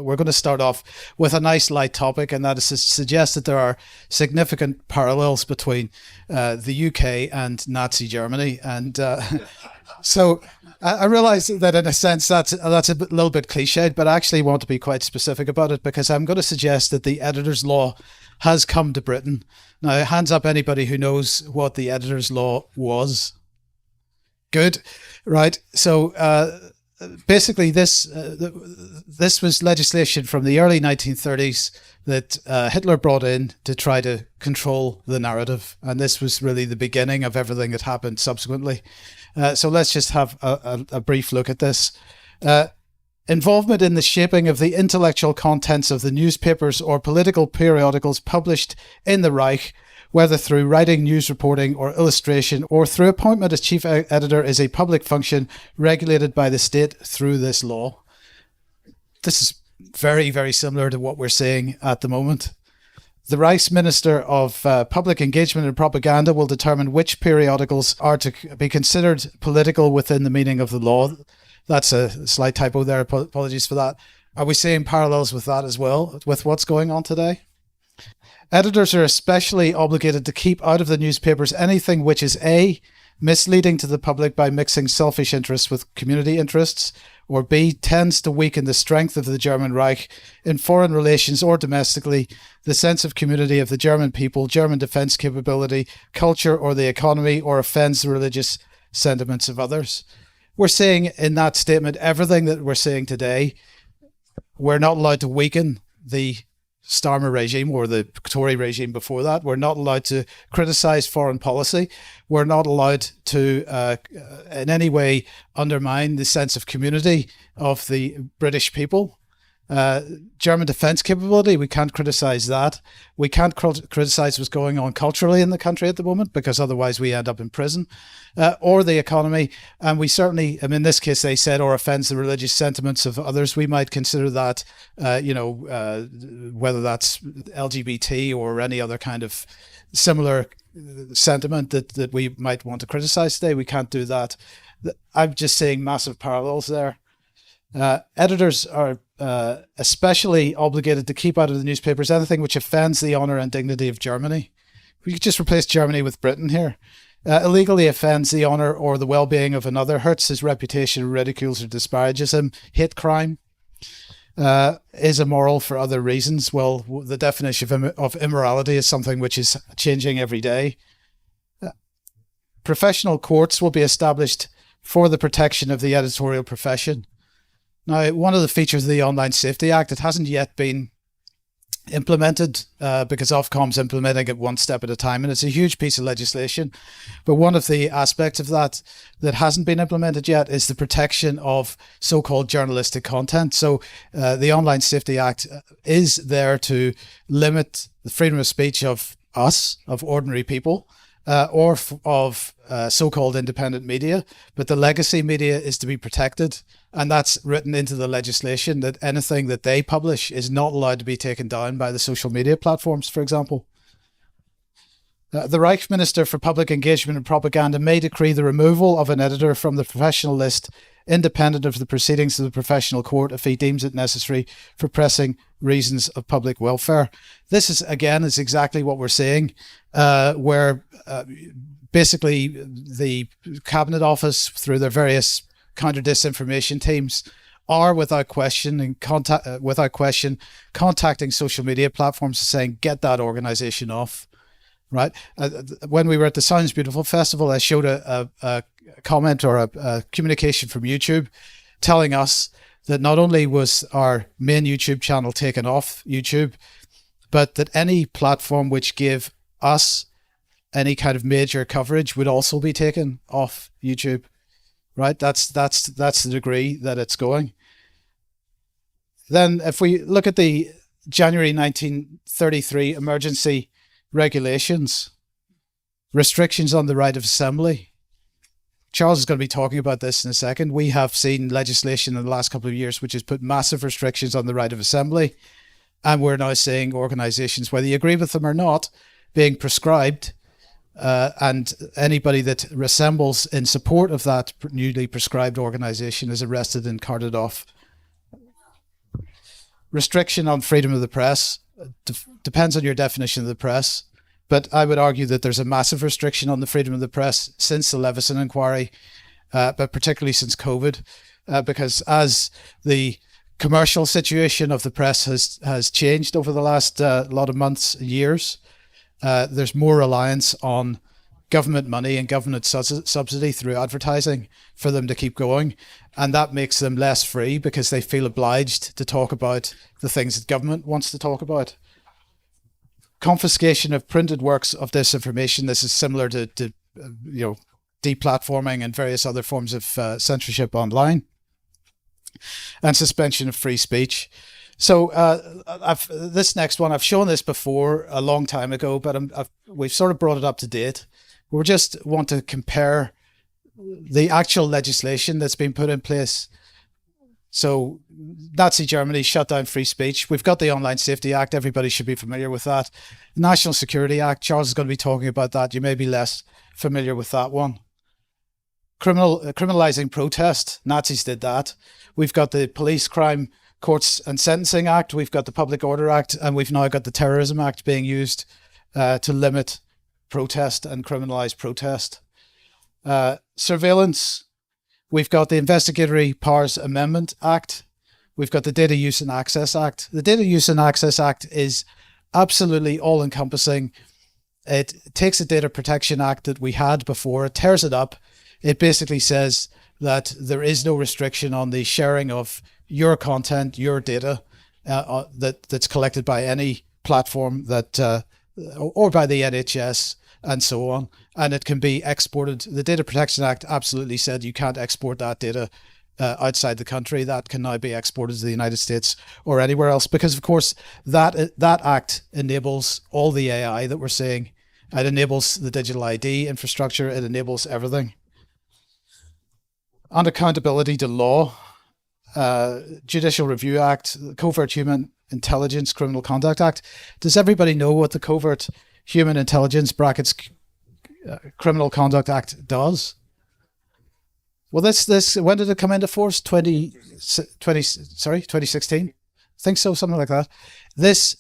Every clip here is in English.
we're going to start off with a nice light topic, and that is to suggest that there are significant parallels between the UK and Nazi Germany. And so I realize that in a sense that's a little bit cliched, but I actually want to be quite specific about it, because I'm going to suggest that the editor's law has come to Britain. Now, hands up anybody who knows what the editor's law was. Good. Right. So basically this was legislation from the early 1930s that Hitler brought in to try to control the narrative. And this was really the beginning of everything that happened subsequently. So let's just have a brief look at this. Involvement in the shaping of the intellectual contents of the newspapers or political periodicals published in the Reich, whether through writing, news reporting, or illustration, or through appointment as chief editor, is a public function regulated by the state through this law. This is very, very similar to what we're seeing at the moment. The Reichsminister of Public Engagement and Propaganda will determine which periodicals are to be considered political within the meaning of the law. That's a slight typo there. Apologies for that. Are we seeing parallels with that as well, with what's going on today? Editors are especially obligated to keep out of the newspapers anything which is A, misleading to the public by mixing selfish interests with community interests, or B, tends to weaken the strength of the German Reich in foreign relations or domestically, the sense of community of the German people, German defense capability, culture, or the economy, or offends the religious sentiments of others. We're seeing in that statement everything that we're seeing today. We're not allowed to weaken the Starmer regime or the Tory regime before that. We're not allowed to criticize foreign policy. We're not allowed to in any way undermine the sense of community of the British people. German defense capability, we can't criticize that. We can't criticize what's going on culturally in the country at the moment, because otherwise we end up in prison, or the economy. And we certainly, in this case, they said, or offends the religious sentiments of others. We might consider that, whether that's LGBT or any other kind of similar sentiment that we might want to criticize today. We can't do that. I'm just seeing massive parallels there. Editors are especially obligated to keep out of the newspapers anything which offends the honour and dignity of Germany. We could just replace Germany with Britain here. Illegally offends the honour or the well-being of another, hurts his reputation, ridicules or disparages him. Hate crime is immoral for other reasons. Well, the definition of immorality is something which is changing every day. Professional courts will be established for the protection of the editorial profession. Now, one of the features of the Online Safety Act, it hasn't yet been implemented because Ofcom's implementing it one step at a time, and it's a huge piece of legislation. But one of the aspects of that hasn't been implemented yet is the protection of so-called journalistic content. So the Online Safety Act is there to limit the freedom of speech of us, of ordinary people, or of so-called independent media, but the legacy media is to be protected. And that's written into the legislation, that anything that they publish is not allowed to be taken down by the social media platforms, for example. The Reichsminister for Public Engagement and Propaganda may decree the removal of an editor from the professional list, independent of the proceedings of the professional court, if he deems it necessary for pressing reasons of public welfare. This is exactly what we're seeing, where basically the Cabinet Office, through their various counter-disinformation teams, are without question contacting social media platforms and saying, get that organization off. Right. When we were at the Sounds Beautiful Festival, I showed a comment or a communication from YouTube telling us that not only was our main YouTube channel taken off YouTube, but that any platform which gave us any kind of major coverage would also be taken off YouTube. Right. That's the degree that it's going. Then if we look at the January 1933 emergency regulations, restrictions on the right of assembly. Charles is going to be talking about this in a second. We have seen legislation in the last couple of years which has put massive restrictions on the right of assembly. And we're now seeing organisations, whether you agree with them or not, being prescribed, and anybody that resembles in support of that newly prescribed organisation is arrested and carted off. restriction on freedom of the press depends on your definition of the press. But I would argue that there's a massive restriction on the freedom of the press since the Leveson inquiry, but particularly since COVID, because as the commercial situation of the press has changed over the last lot of months, years, there's more reliance on government money and government subsidy through advertising for them to keep going. And that makes them less free because they feel obliged to talk about the things that government wants to talk about. Confiscation of printed works of disinformation. This is similar to deplatforming and various other forms of censorship online. And suspension of free speech. So this next one, I've shown this before a long time ago, but we've sort of brought it up to date. We just want to compare the actual legislation that's been put in place. So Nazi Germany shut down free speech. We've got the Online Safety Act. Everybody should be familiar with that. National Security Act. Charles is going to be talking about that. You may be less familiar with that one. Criminalizing protest. Nazis did that. We've got the Police Crime Courts and Sentencing Act. We've got the Public Order Act, and we've now got the Terrorism Act being used to limit protest and criminalize protest. Surveillance. We've got the Investigatory Powers Amendment Act. We've got the Data Use and Access Act. The Data Use and Access Act is absolutely all-encompassing. It takes the Data Protection Act that we had before, it tears it up. It basically says that there is no restriction on the sharing of your content, your data, that's collected by any platform that or by the NHS and so on, and it can be exported. The Data Protection Act absolutely said you can't export that data outside the country. That can now be exported to the United States or anywhere else, because of course that act enables all the AI that we're seeing. It enables the digital ID infrastructure. It enables everything. On accountability to law, Judicial Review Act, Covert Human Intelligence Criminal Conduct Act. Does everybody know what the Covert Human Intelligence brackets Criminal Conduct Act does? Well, this when did it come into force? 2016? I think so, something like that. This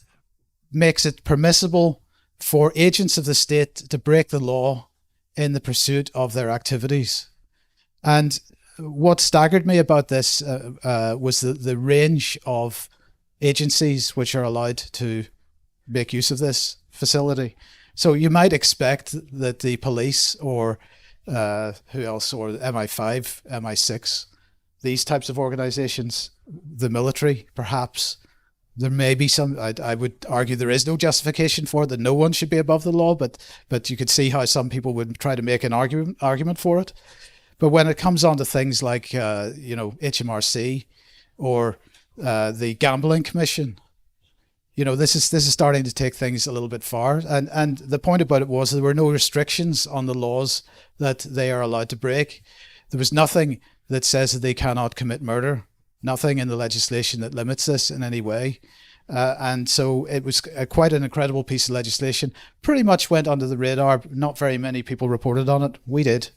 makes it permissible for agents of the state to break the law in the pursuit of their activities. And what staggered me about this was the range of agencies which are allowed to make use of this facility. So you might expect that the police or who else, or MI5, MI6, these types of organizations, the military, perhaps, there may be some, I would argue there is no justification for it, that no one should be above the law, but you could see how some people would try to make an argument for it. But when it comes on to things like, HMRC or the Gambling Commission, this is starting to take things a little bit far. And the point about it was there were no restrictions on the laws that they are allowed to break. There was nothing that says that they cannot commit murder, nothing in the legislation that limits this in any way. And so it was quite an incredible piece of legislation. Pretty much went under the radar. Not very many people reported on it. We did.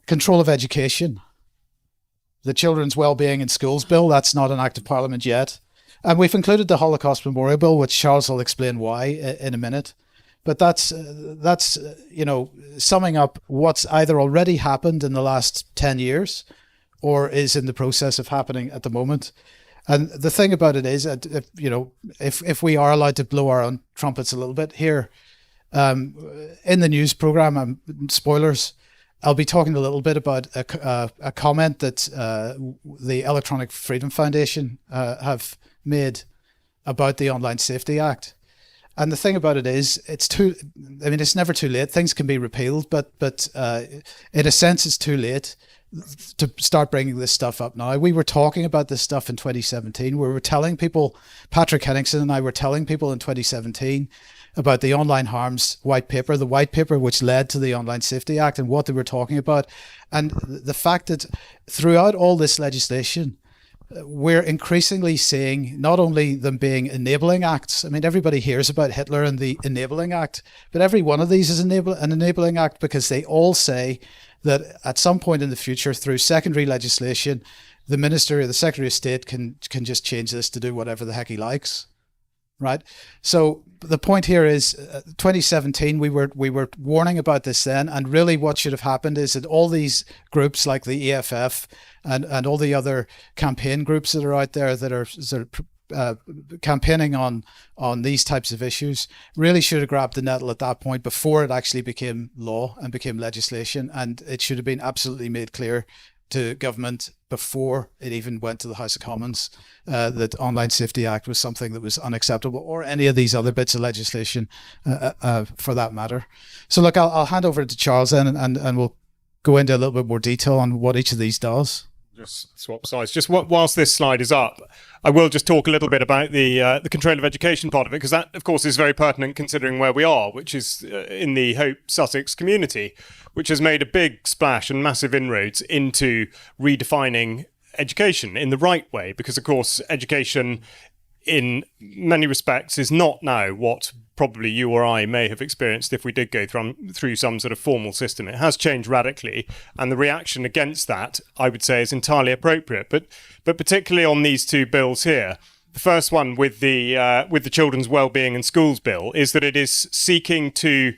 Control of education. The Children's Wellbeing in Schools Bill, that's not an act of Parliament yet. And we've included the Holocaust Memorial Bill, which Charles will explain why in a minute. But that's summing up what's either already happened in the last 10 years or is in the process of happening at the moment. And the thing about it is that if we are allowed to blow our own trumpets a little bit here, in the news program, spoilers, I'll be talking a little bit about a comment that the Electronic Freedom Foundation have made about the Online Safety Act. And the thing about it is, it's never too late. Things can be repealed, but in a sense, it's too late to start bringing this stuff up now. We were talking about this stuff in 2017. We were telling people, Patrick Henningsen and I were telling people in 2017 about the Online Harms White Paper, the white paper which led to the Online Safety Act and what they were talking about. And the fact that throughout all this legislation, we're increasingly seeing not only them being enabling acts. I mean, everybody hears about Hitler and the Enabling Act, but every one of these is an enabling act, because they all say that at some point in the future, through secondary legislation, the minister or the secretary of state can just change this to do whatever the heck he likes, right? So the point here is 2017, we were warning about this then, and really what should have happened is that all these groups like the EFF and all the other campaign groups that are out there that are sort of campaigning on these types of issues really should have grabbed the nettle at that point before it actually became law and became legislation, and it should have been absolutely made clear to government before it even went to the House of Commons that Online Safety Act was something that was unacceptable, or any of these other bits of legislation for that matter. So look, I'll hand over to Charles then, and we'll go into a little bit more detail on what each of these does. Just swap sides. Just whilst this slide is up, I will just talk a little bit about the control of education part of it, because that, of course, is very pertinent considering where we are, which is in the Hope Sussex community, which has made a big splash and massive inroads into redefining education in the right way, because, of course, education in many respects is not now what probably you or I may have experienced if we did go through some sort of formal system. It has changed radically, and the reaction against that, I would say, is entirely appropriate. But particularly on these two bills here, the first one with the Children's Wellbeing in Schools Bill is that it is seeking to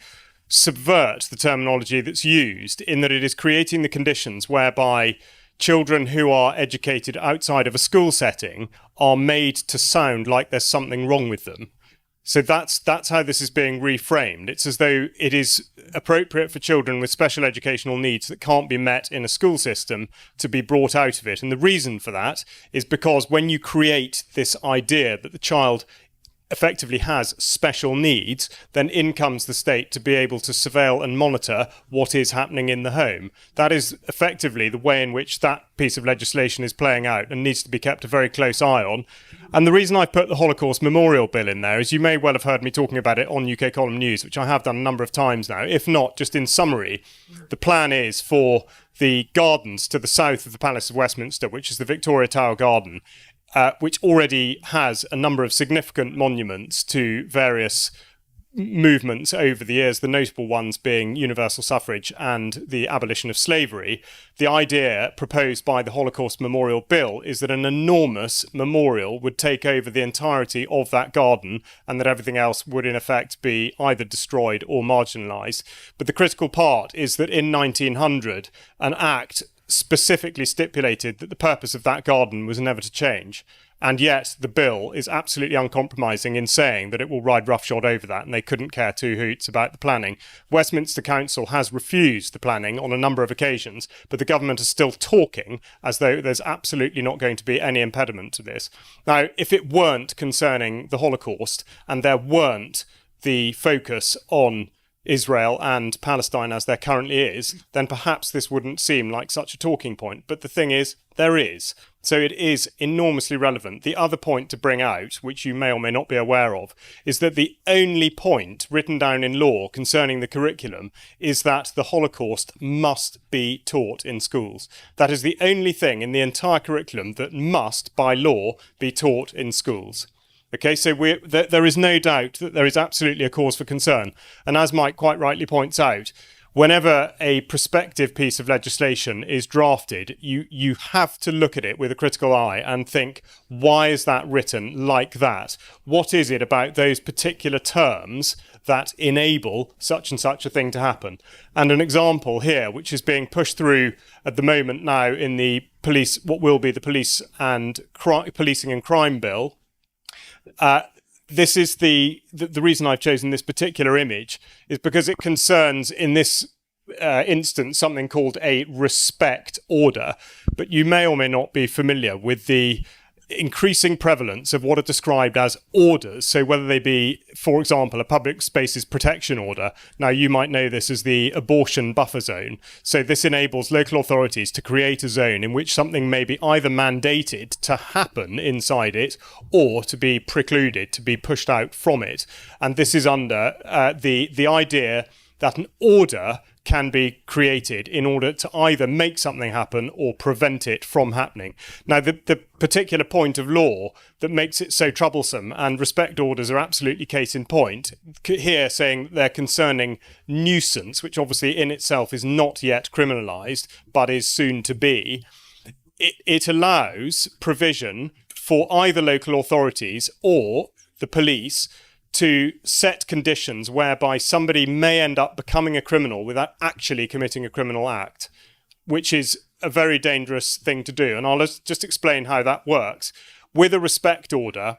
subvert the terminology that's used, in that it is creating the conditions whereby children who are educated outside of a school setting are made to sound like there's something wrong with them. So that's how this is being reframed. It's as though it is appropriate for children with special educational needs that can't be met in a school system to be brought out of it. And the reason for that is because when you create this idea that the child effectively has special needs, then in comes the state to be able to surveil and monitor what is happening in the home. That is effectively the way in which that piece of legislation is playing out and needs to be kept a very close eye on. And the reason I put the Holocaust Memorial Bill in there is you may well have heard me talking about it on UK Column News, which I have done a number of times now. If not, just in summary, the plan is for the gardens to the south of the Palace of Westminster, which is the Victoria Tower Garden, which already has a number of significant monuments to various movements over the years, the notable ones being universal suffrage and the abolition of slavery. The idea proposed by the Holocaust Memorial Bill is that an enormous memorial would take over the entirety of that garden, and that everything else would in effect be either destroyed or marginalised. But the critical part is that in 1900, an act specifically stipulated that the purpose of that garden was never to change. And yet the bill is absolutely uncompromising in saying that it will ride roughshod over that, and they couldn't care two hoots about the planning. Westminster Council has refused the planning on a number of occasions, but the government is still talking as though there's absolutely not going to be any impediment to this. Now, if it weren't concerning the Holocaust, and there weren't the focus on Israel and Palestine as there currently is, then perhaps this wouldn't seem like such a talking point. But the thing is, there is. So it is enormously relevant. The other point to bring out, which you may or may not be aware of, is that the only point written down in law concerning the curriculum is that the Holocaust must be taught in schools. That is the only thing in the entire curriculum that must, by law, be taught in schools. Okay, so there is no doubt that there is absolutely a cause for concern. And as Mike quite rightly points out, whenever a prospective piece of legislation is drafted, you have to look at it with a critical eye and think, why is that written like that? What is it about those particular terms that enable such and such a thing to happen? And an example here, which is being pushed through at the moment now in the police, what will be the Policing and Crime Bill. This is the reason I've chosen this particular image is because it concerns, in this instance, something called a respect order. But you may or may not be familiar with the increasing prevalence of what are described as orders. So whether they be, for example, a public spaces protection order. Now, you might know this as the abortion buffer zone. So this enables local authorities to create a zone in which something may be either mandated to happen inside it or to be precluded, to be pushed out from it. And this is under the idea that an order can be created in order to either make something happen or prevent it from happening. Now, the particular point of law that makes it so troublesome, and respect orders are absolutely case in point, here saying they're concerning nuisance, which obviously in itself is not yet criminalised, but is soon to be. it allows provision for either local authorities or the police to set conditions whereby somebody may end up becoming a criminal without actually committing a criminal act, which is a very dangerous thing to do. And I'll just explain how that works. With a respect order,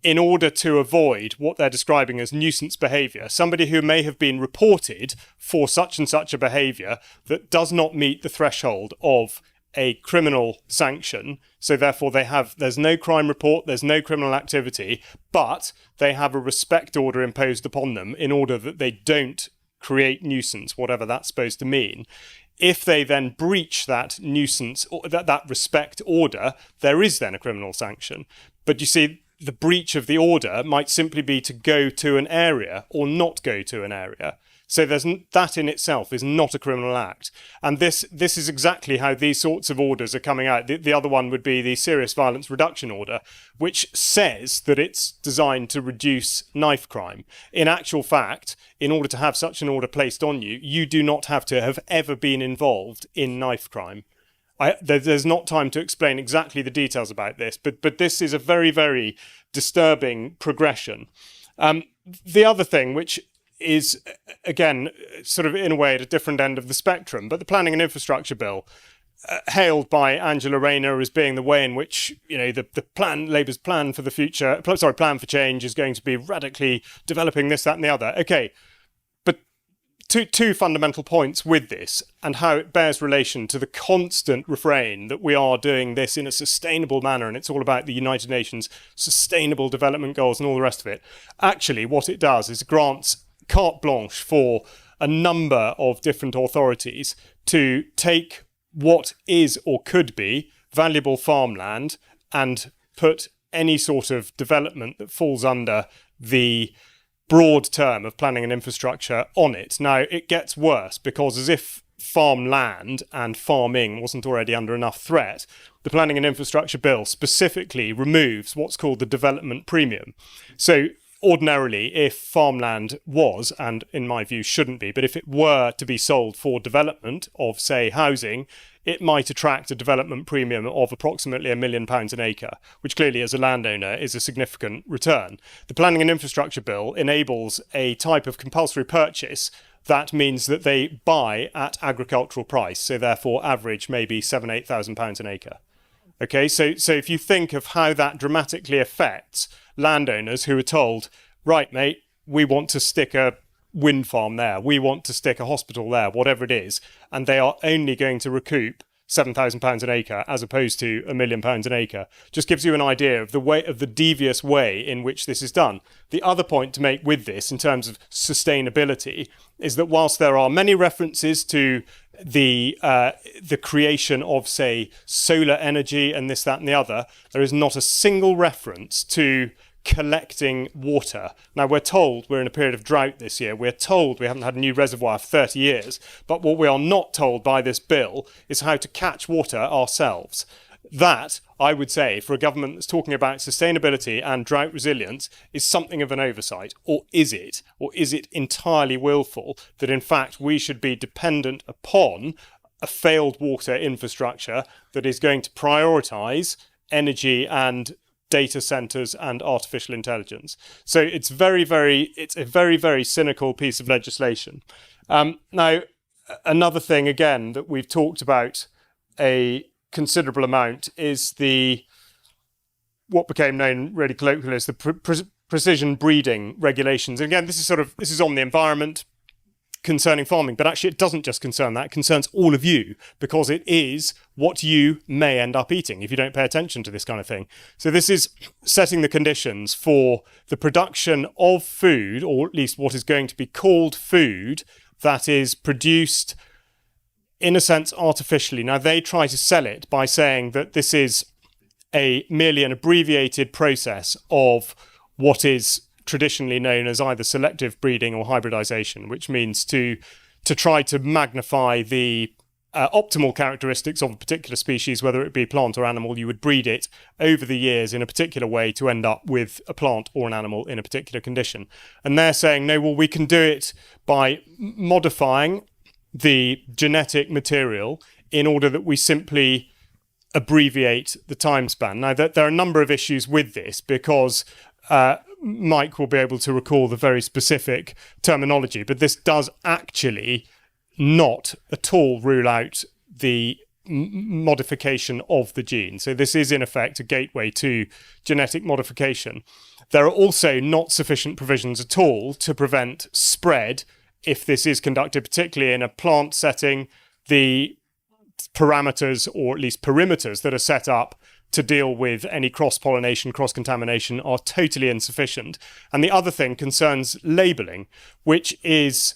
in order to avoid what they're describing as nuisance behaviour, somebody who may have been reported for such and such a behaviour that does not meet the threshold of a criminal sanction, so therefore there's no crime report, there's no criminal activity, but they have a respect order imposed upon them in order that they don't create nuisance, whatever that's supposed to mean. If they then breach that nuisance, or that respect order, there is then a criminal sanction. But you see, the breach of the order might simply be to go to an area or not go to an area. So that in itself is not a criminal act. And this is exactly how these sorts of orders are coming out. The other one would be the Serious Violence Reduction Order, which says that it's designed to reduce knife crime. In actual fact, in order to have such an order placed on you, you do not have to have ever been involved in knife crime. There's not time to explain exactly the details about this, but this is a very, very disturbing progression. The other thing, which is, again, sort of in a way at a different end of the spectrum, but the Planning and Infrastructure Bill, hailed by Angela Rayner as being the way in which, the plan, Labour's plan for the future, plan for change is going to be radically developing this, that and the other. Okay, but two fundamental points with this and how it bears relation to the constant refrain that we are doing this in a sustainable manner and it's all about the United Nations Sustainable Development Goals and all the rest of it. Actually, what it does is it grants carte blanche for a number of different authorities to take what is or could be valuable farmland and put any sort of development that falls under the broad term of planning and infrastructure on it. Now, it gets worse because as if farmland and farming wasn't already under enough threat, the Planning and Infrastructure Bill specifically removes what's called the development premium. So ordinarily, if farmland was, and in my view shouldn't be, but if it were to be sold for development of, say, housing, it might attract a development premium of approximately £1 million an acre, which clearly as a landowner is a significant return. The Planning and Infrastructure Bill enables a type of compulsory purchase that means that they buy at agricultural price, so therefore average maybe £7,000-8,000 an acre. Okay, so if you think of how that dramatically affects landowners who are told, right, mate, we want to stick a wind farm there, we want to stick a hospital there, whatever it is, and they are only going to recoup £7,000 an acre as opposed to £1 million an acre, just gives you an idea of the devious way in which this is done. The other point to make with this in terms of sustainability is that whilst there are many references to the creation of, say, solar energy and this, that and the other, there is not a single reference to collecting water. Now, we're told we're in a period of drought this year. We're told we haven't had a new reservoir for 30 years. But what we are not told by this bill is how to catch water ourselves. That, I would say, for a government that's talking about sustainability and drought resilience, is something of an oversight. Or is it? Or is it entirely willful that, in fact, we should be dependent upon a failed water infrastructure that is going to prioritise energy and data centers and artificial intelligence? So it's a very, very cynical piece of legislation. Now, another thing, again, that we've talked about a considerable amount is what became known really colloquially as the precision breeding regulations. And again, this is on the environment concerning farming, but actually it doesn't just concern that, it concerns all of you, because it is what you may end up eating if you don't pay attention to this kind of thing. So this is setting the conditions for the production of food, or at least what is going to be called food, that is produced in a sense artificially. Now, they try to sell it by saying that this is merely an abbreviated process of what is traditionally known as either selective breeding or hybridization, which means to try to magnify the optimal characteristics of a particular species, whether it be plant or animal. You would breed it over the years in a particular way to end up with a plant or an animal in a particular condition. And they're saying, no, well, we can do it by modifying the genetic material in order that we simply abbreviate the time span. Now, there are a number of issues with this because Mike will be able to recall the very specific terminology, but this does actually not at all rule out the modification of the gene. So this is in effect a gateway to genetic modification. There are also not sufficient provisions at all to prevent spread if this is conducted, particularly in a plant setting. The parameters, or at least perimeters, that are set up to deal with any cross-pollination, cross-contamination are totally insufficient. And the other thing concerns labelling, which is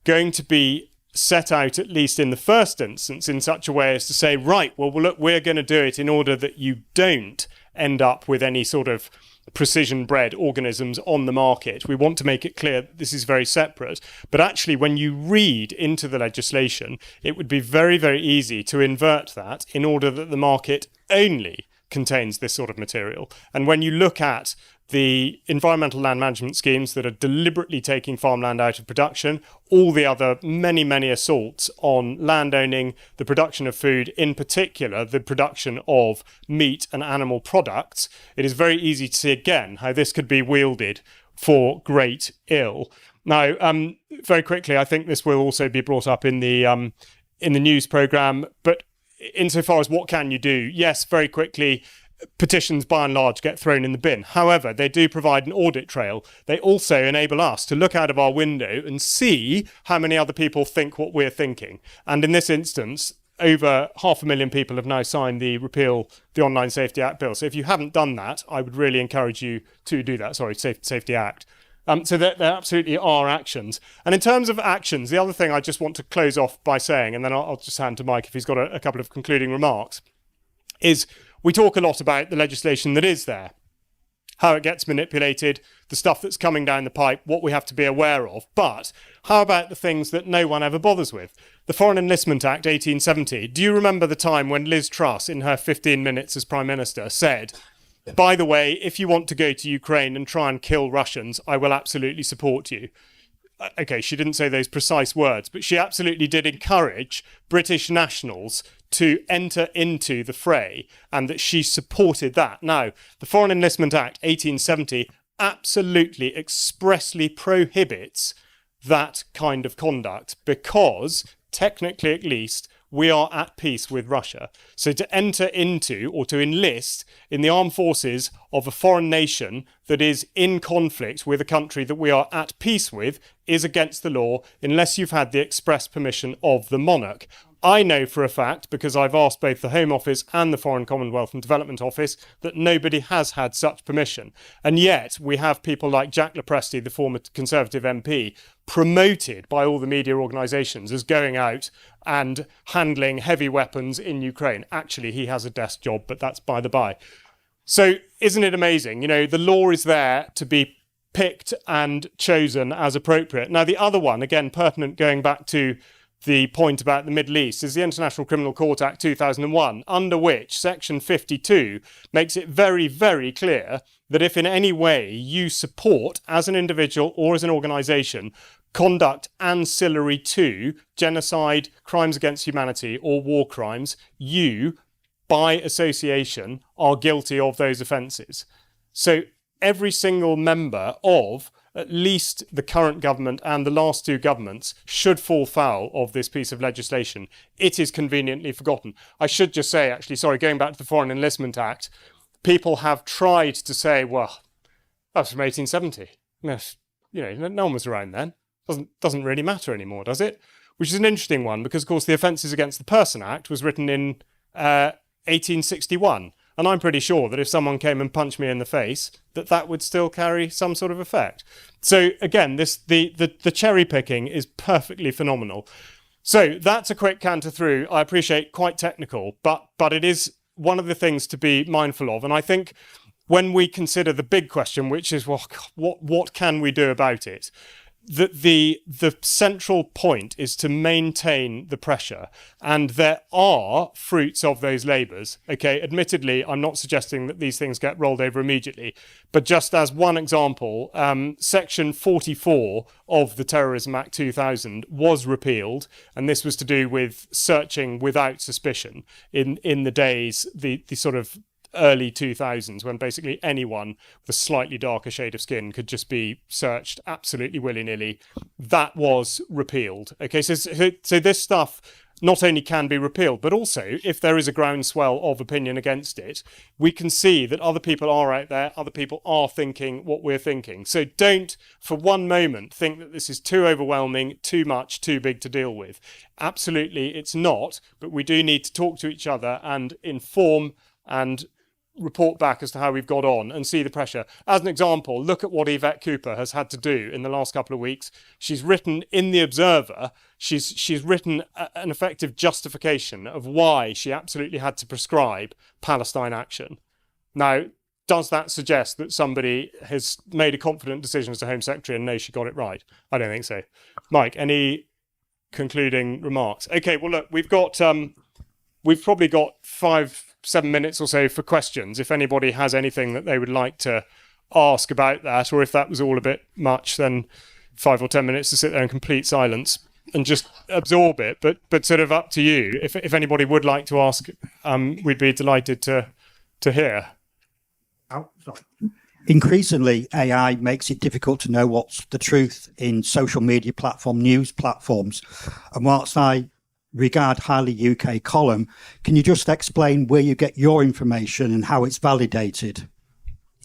going to be set out, at least in the first instance, in such a way as to say, right, well, look, we're going to do it in order that you don't end up with any sort of precision bred organisms on the market. We want to make it clear that this is very separate. But actually, when you read into the legislation, it would be very, very easy to invert that in order that the market only contains this sort of material. And when you look at the environmental land management schemes that are deliberately taking farmland out of production, all the other many, many assaults on landowning, the production of food, in particular, the production of meat and animal products, it is very easy to see again how this could be wielded for great ill. Now, very quickly, I think this will also be brought up in the news programme, but insofar as what can you do? Yes, very quickly, petitions by and large get thrown in the bin. However, they do provide an audit trail. They also enable us to look out of our window and see how many other people think what we're thinking. And in this instance, over 500,000 people have now signed the repeal the Online Safety Act bill. So if you haven't done that, I would really encourage you to do that. Sorry, Safety Act. So there absolutely are actions. And in terms of actions, the other thing I just want to close off by saying, and then I'll just hand to Mike if he's got a couple of concluding remarks, is we talk a lot about the legislation that is there, how it gets manipulated, the stuff that's coming down the pipe, what we have to be aware of. But how about the things that no one ever bothers with? The Foreign Enlistment Act 1870. Do you remember the time when Liz Truss, in her 15 minutes as Prime Minister, said, by the way, if you want to go to Ukraine and try and kill Russians, I will absolutely support you? Okay, she didn't say those precise words, but she absolutely did encourage British nationals to enter into the fray, and that she supported that. Now, the Foreign Enlistment Act 1870 absolutely expressly prohibits that kind of conduct because, technically at least, we are at peace with Russia. So to enter into or to enlist in the armed forces of a foreign nation that is in conflict with a country that we are at peace with is against the law unless you've had the express permission of the monarch. I know for a fact, because I've asked both the Home Office and the Foreign Commonwealth and Development Office, that nobody has had such permission. And yet we have people like Jack Lepresti, the former Conservative MP, promoted by all the media organisations as going out and handling heavy weapons in Ukraine. Actually, he has a desk job, but that's by the by. So isn't it amazing? You know, the law is there to be picked and chosen as appropriate. Now, the other one, again, pertinent going back to the point about the Middle East, is the International Criminal Court Act 2001, under which Section 52 makes it very, very clear that if in any way you support, as an individual or as an organisation, conduct ancillary to genocide, crimes against humanity or war crimes, you, by association, are guilty of those offences. So every single member of at least the current government and the last two governments should fall foul of this piece of legislation. It is conveniently forgotten. I should just say, actually, sorry, going back to the Foreign Enlistment Act, people have tried to say, well, that's from 1870. Yes, you know, no one was around then. Doesn't really matter anymore, does it? Which is an interesting one because, of course, the Offences Against the Person Act was written in 1861. And I'm pretty sure that if someone came and punched me in the face, that would still carry some sort of effect. So again, the cherry picking is perfectly phenomenal. So that's a quick canter through. I appreciate quite technical, but it is one of the things to be mindful of. And I think when we consider the big question, which is, well, what can we do about it? the central point is to maintain the pressure, and there are fruits of those labours. Okay, admittedly, I'm not suggesting that these things get rolled over immediately, but just as one example, Section 44 of the Terrorism Act 2000 was repealed, and this was to do with searching without suspicion in the days, the sort of early 2000s, when basically anyone with a slightly darker shade of skin could just be searched absolutely willy-nilly. That was repealed. Okay, so this stuff not only can be repealed, but also if there is a groundswell of opinion against it, we can see that other people are out there, other people are thinking what we're thinking. So don't for one moment think that this is too overwhelming, too much, too big to deal with. Absolutely it's not, but we do need to talk to each other and inform and report back as to how we've got on and see the pressure. As an example, look at what Yvette Cooper has had to do in the last couple of weeks. She's written in The Observer, she's written an effective justification of why she absolutely had to prescribe Palestine action. Now, does that suggest that somebody has made a confident decision as the Home Secretary and knows she got it right? I don't think so. Mike, any concluding remarks? Okay, well, look, we've probably got 5-7 minutes or so for questions. If anybody has anything that they would like to ask about that, or if that was all a bit much, then 5 or 10 minutes to sit there in complete silence and just absorb it. But sort of up to you. If anybody would like to ask, we'd be delighted to hear. Oh, sorry. Increasingly, AI makes it difficult to know what's the truth in social media news platforms. And whilst I regard highly UK column, can you just explain where you get your information and how it's validated?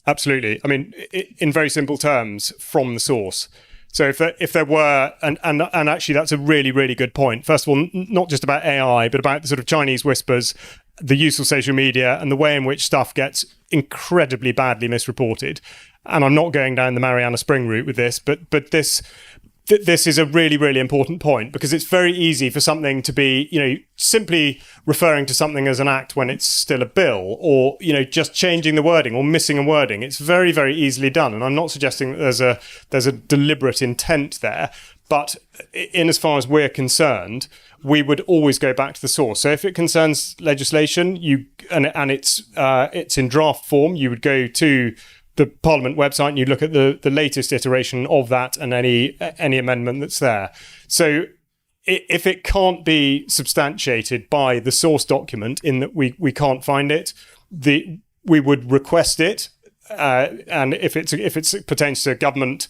Absolutely. I mean, in very simple terms, from the source. So if there were, and actually that's a really, really good point. First of all, not just about AI, but about the sort of Chinese whispers, the use of social media and the way in which stuff gets incredibly badly misreported. And I'm not going down the Mariana Spring route with this, but this is a really, really important point, because it's very easy for something to be, simply referring to something as an act when it's still a bill, or, just changing the wording or missing a wording. It's very, very easily done. And I'm not suggesting that there's a deliberate intent there, but in as far as we're concerned, we would always go back to the source. So if it concerns legislation, and it's in draft form, you would go to the Parliament website and you look at the latest iteration of that and any amendment that's there. So if it can't be substantiated by the source document, in that we can't find it, we would request it, and if it pertains to government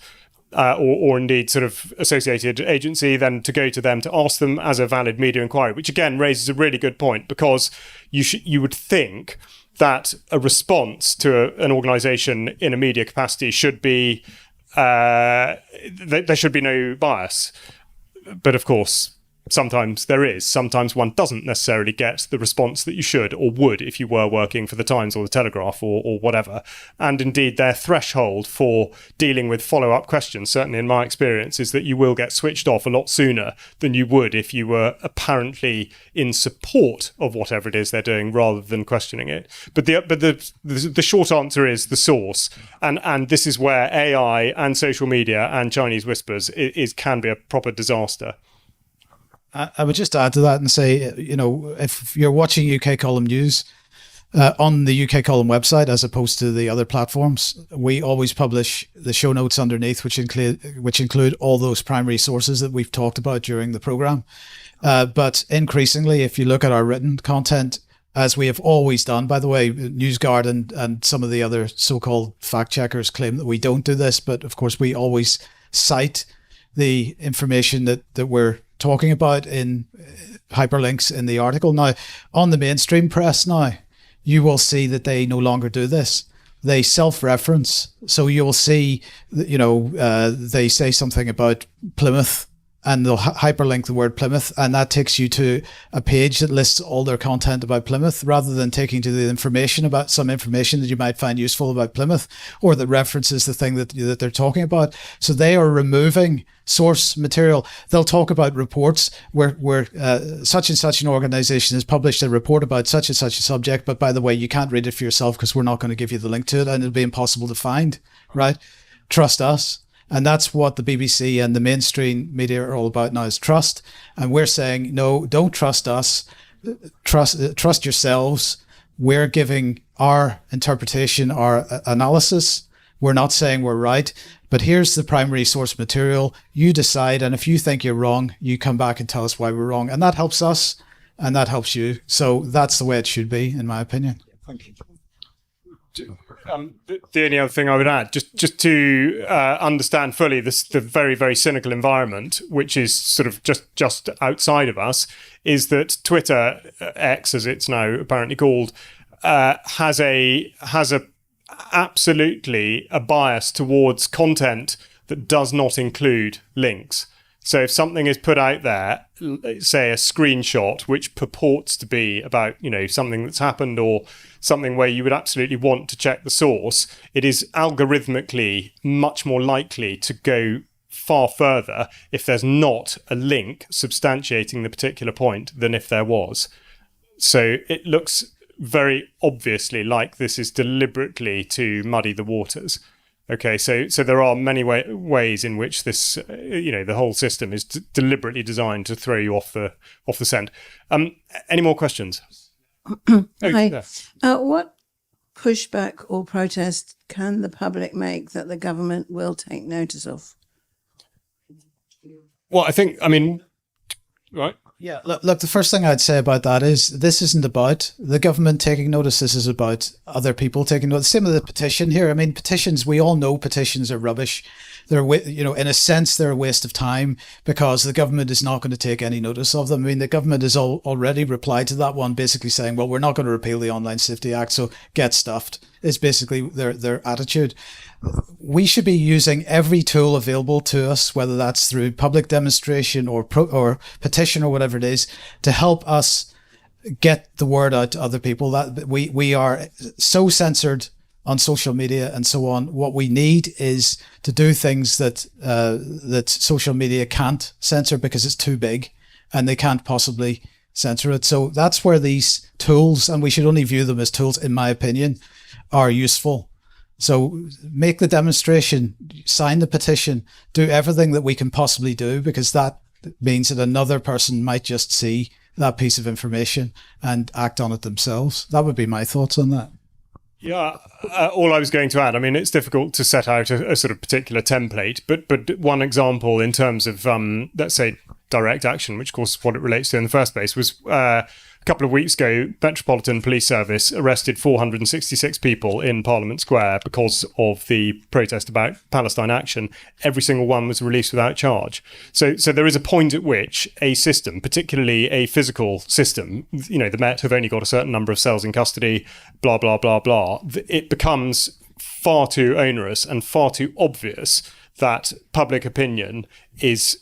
or indeed sort of associated agency, then to go to them to ask them as a valid media inquiry, which again raises a really good point, because you would think that a response to an organisation in a media capacity should be there should be no bias. But of course, sometimes there is. Sometimes one doesn't necessarily get the response that you should or would if you were working for the Times or the Telegraph or whatever. And indeed, their threshold for dealing with follow-up questions, certainly in my experience, is that you will get switched off a lot sooner than you would if you were apparently in support of whatever it is they're doing rather than questioning it. But the short answer is the source. And this is where AI and social media and Chinese whispers can be a proper disaster. I would just add to that and say, if you're watching UK Column News on the UK Column website, as opposed to the other platforms, we always publish the show notes underneath, which include all those primary sources that we've talked about during the programme. But increasingly, if you look at our written content, as we have always done, by the way, NewsGuard and some of the other so-called fact checkers claim that we don't do this, but of course we always cite the information that we're talking about in hyperlinks in the article. Now, on the mainstream press now, you will see that they no longer do this. They self-reference. So you will see, they say something about Plymouth and they'll hyperlink the word Plymouth, and that takes you to a page that lists all their content about Plymouth, rather than taking to the information about some information that you might find useful about Plymouth, or that references the thing that they're talking about. So they are removing source material. They'll talk about reports where such and such an organization has published a report about such and such a subject, but by the way, you can't read it for yourself because we're not going to give you the link to it, and it'll be impossible to find, right? Trust us. And that's what the BBC and the mainstream media are all about now, is trust. And we're saying, no, don't trust us. Trust yourselves. We're giving our interpretation, our analysis. We're not saying we're right, but here's the primary source material. You decide. And if you think you're wrong, you come back and tell us why we're wrong. And that helps us and that helps you. So that's the way it should be, in my opinion. Thank you. The only other thing I would add, just to understand fully the very, very cynical environment, which is sort of just outside of us, is that Twitter, X as it's now apparently called, has absolutely a bias towards content that does not include links. So if something is put out there, say a screenshot which purports to be about, something that's happened or something where you would absolutely want to check the source, it is algorithmically much more likely to go far further if there's not a link substantiating the particular point than if there was. So it looks very obviously like this is deliberately to muddy the waters. Okay, so there are many ways in which this, the whole system is deliberately designed to throw you off the scent. Any more questions? Hi. What pushback or protest can the public make that the government will take notice of? Well, right. Yeah, look, the first thing I'd say about that is this isn't about the government taking notice. This is about other people taking notice. Same with the petition here. I mean, petitions, we all know petitions are rubbish. They're, in a sense, they're a waste of time because the government is not going to take any notice of them. I mean, the government has already replied to that one, basically saying, well, we're not going to repeal the Online Safety Act, so get stuffed, is basically their attitude. We should be using every tool available to us, whether that's through public demonstration or petition or whatever it is, to help us get the word out to other people. That we are so censored on social media and so on. What we need is to do things that social media can't censor because it's too big and they can't possibly censor it. So that's where these tools, and we should only view them as tools, in my opinion, are useful. So make the demonstration, sign the petition, do everything that we can possibly do, because that means that another person might just see that piece of information and act on it themselves. That would be my thoughts on that. Yeah, all I was going to add, it's difficult to set out a sort of particular template, but one example in terms of, let's say, direct action, which of course is what it relates to in the first place, was a couple of weeks ago, Metropolitan Police Service arrested 466 people in Parliament Square because of the protest about Palestine action. Every single one was released without charge. So there is a point at which a system, particularly a physical system, the Met have only got a certain number of cells in custody, blah, blah, blah, blah. It becomes far too onerous and far too obvious that public opinion is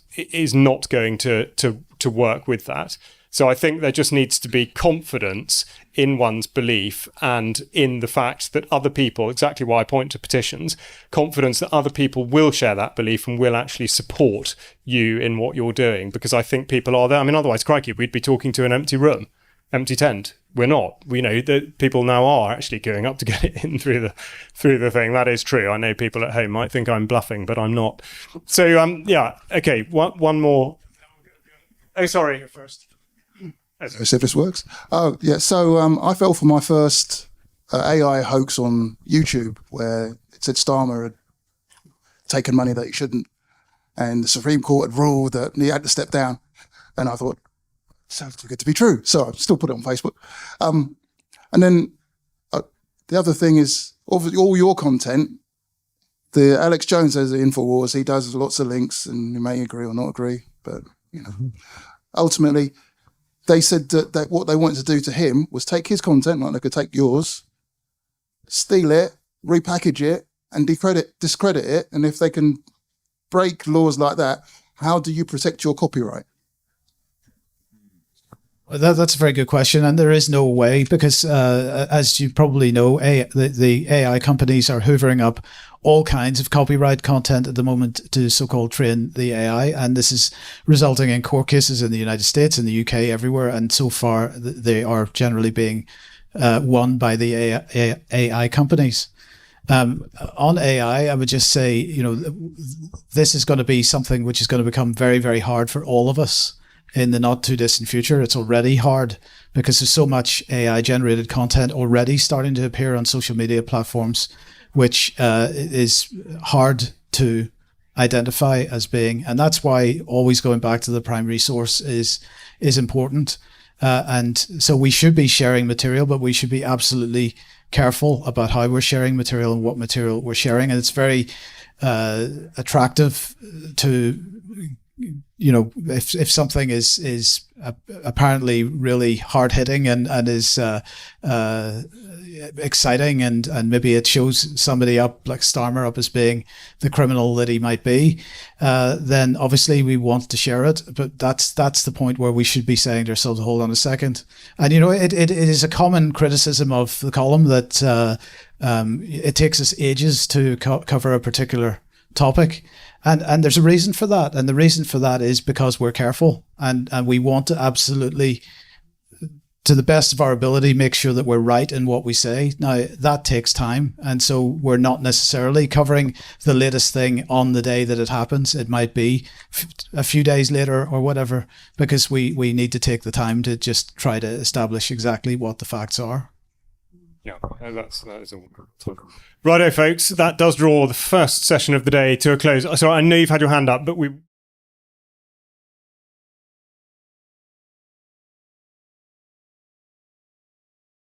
not going to work with that. So I think there just needs to be confidence in one's belief and in the fact that other people, exactly why I point to petitions, confidence that other people will share that belief and will actually support you in what you're doing, because I think people are there. Otherwise, crikey, we'd be talking to an empty room, empty tent. We're not. We know that people now are actually going up to get it in through the thing. That is true. I know people at home might think I'm bluffing, but I'm not. So, yeah. Okay, one more. Oh, sorry, you're first. Let's see if this works. Oh, yeah. So I fell for my first AI hoax on YouTube where it said Starmer had taken money that he shouldn't, and the Supreme Court had ruled that he had to step down. And I thought, sounds too good to be true. So I still put it on Facebook. And then the other thing is, all your content, the Alex Jones has the InfoWars, he does lots of links, and you may agree or not agree, but, ultimately, they said that what they wanted to do to him was take his content, like they could take yours, steal it, repackage it, and discredit it. And if they can break laws like that, how do you protect your copyright? That's a very good question, and there is no way, because as you probably know, the AI companies are hoovering up all kinds of copyright content at the moment to so-called train the AI, and this is resulting in court cases in the United States, in the UK, everywhere, and so far they are generally being won by the AI companies. On AI, I would just say, this is going to be something which is going to become very, very hard for all of us in the not too distant future. It's already hard because there's so much AI generated content already starting to appear on social media platforms, which is hard to identify as being, and that's why always going back to the primary source is important. And so we should be sharing material, but we should be absolutely careful about how we're sharing material and what material we're sharing. And it's very attractive to, if something is apparently really hard hitting and is exciting, and maybe it shows somebody up, like Starmer, up as being the criminal that he might be, then obviously we want to share it. But that's the point where we should be saying to ourselves, hold on a second. And it is a common criticism of the column that it takes us ages to cover a particular topic, and there's a reason for that, and the reason for that is because we're careful and we want to absolutely, to the best of our ability, make sure that we're right in what we say. Now, that takes time, and so we're not necessarily covering the latest thing on the day that it happens. It might be a few days later or whatever, because we need to take the time to just try to establish exactly what the facts are. Yeah, that is all. Righto, folks, that does draw the first session of the day to a close. So I know you've had your hand up, but we